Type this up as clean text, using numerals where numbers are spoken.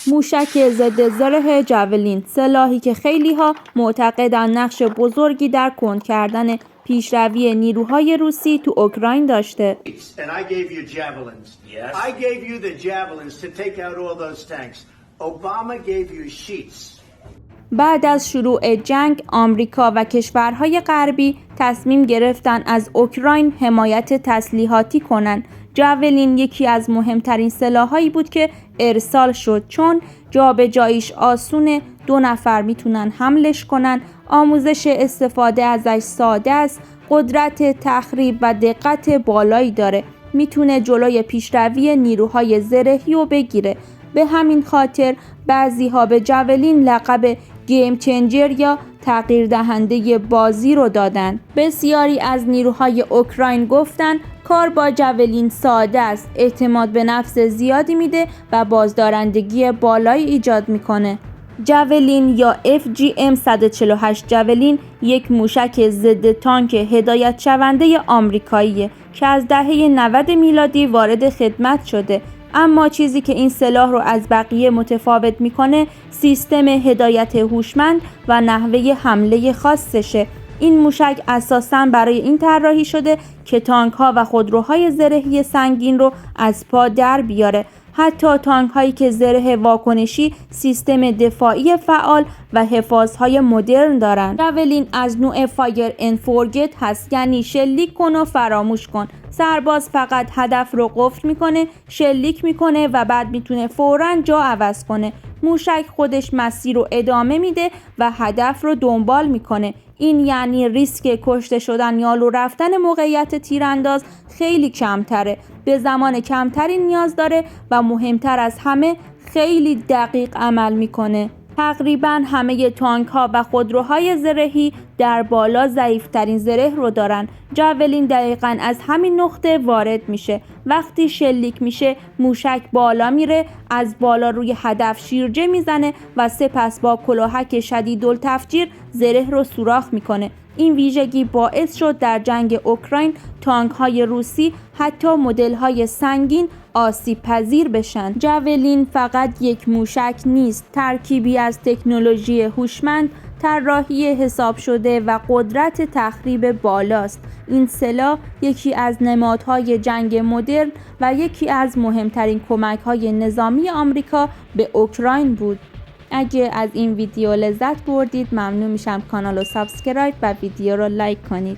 موشک ضد زره جاولین، سلاحی که خیلی‌ها معتقدن نقش بزرگی در کند کردن پیشروی نیروهای روسی تو اوکراین داشته. بعد از شروع جنگ، آمریکا و کشورهای غربی تصمیم گرفتن از اوکراین حمایت تسلیحاتی کنند. جاولین یکی از مهمترین سلاحایی بود که ارسال شد، چون جابجاییش آسونه، 2 نفر میتونن حملش کنن، آموزش استفاده ازش ساده است، قدرت تخریب و دقت بالایی داره، میتونه جلوی پیشروی نیروهای زرهی رو بگیره. به همین خاطر بعضی‌ها به جاولین لقب گیم چنجر یا تغییر دهنده بازی رو دادن. بسیاری از نیروهای اوکراین گفتن کار با جاولین ساده است، اعتماد به نفس زیادی میده و بازدارندگی بالایی ایجاد میکنه. جاولین یا FGM 148 جاولین یک موشک ضد تانک هدایت شونده آمریکاییه که از دهه 90 میلادی وارد خدمت شده. اما چیزی که این سلاح رو از بقیه متفاوت میکنه سیستم هدایت هوشمند و نحوه حمله خاصشه. این موشک اساساً برای این طراحی شده که تانک ها و خودروهای زرهی سنگین رو از پا در بیاره. حتی تانک هایی که زره واکنشی، سیستم دفاعی فعال و حفاظهای مدرن دارن. جاولین از نوع فایر اند فورگت هست، یعنی شلیک کن و فراموش کن. سرباز فقط هدف رو قفل میکنه، شلیک میکنه و بعد میتونه فوراً جا عوض کنه. موشک خودش مسیر رو ادامه میده و هدف رو دنبال میکنه. این یعنی ریسک کشته شدن یا لو رفتن موقعیت تیرانداز خیلی کمتره، به زمان کمتری نیاز داره و مهمتر از همه خیلی دقیق عمل میکنه. تقریبا همه تانک ها و خودروهای زرهی در بالا ضعیفترین زره رو دارن. جاولین دقیقاً از همین نقطه وارد میشه. وقتی شلیک میشه موشک بالا میره، از بالا روی هدف شیرجه میزنه و سپس با کلاهک شدیدالتفجیر زره رو سوراخ میکنه. این ویژگی باعث شد در جنگ اوکراین تانک های روسی حتی مدل های سنگین آسیب پذیر بشن. جاولین فقط یک موشک نیست، ترکیبی از تکنولوژی هوشمند، طراحی حساب شده و قدرت تخریب بالاست. این سلاح یکی از نمادهای جنگ مدرن و یکی از مهمترین کمک‌های نظامی آمریکا به اوکراین بود. اگه از این ویدیو لذت بردید ممنون میشم کانال رو سابسکرایب و ویدیو رو لایک کنید.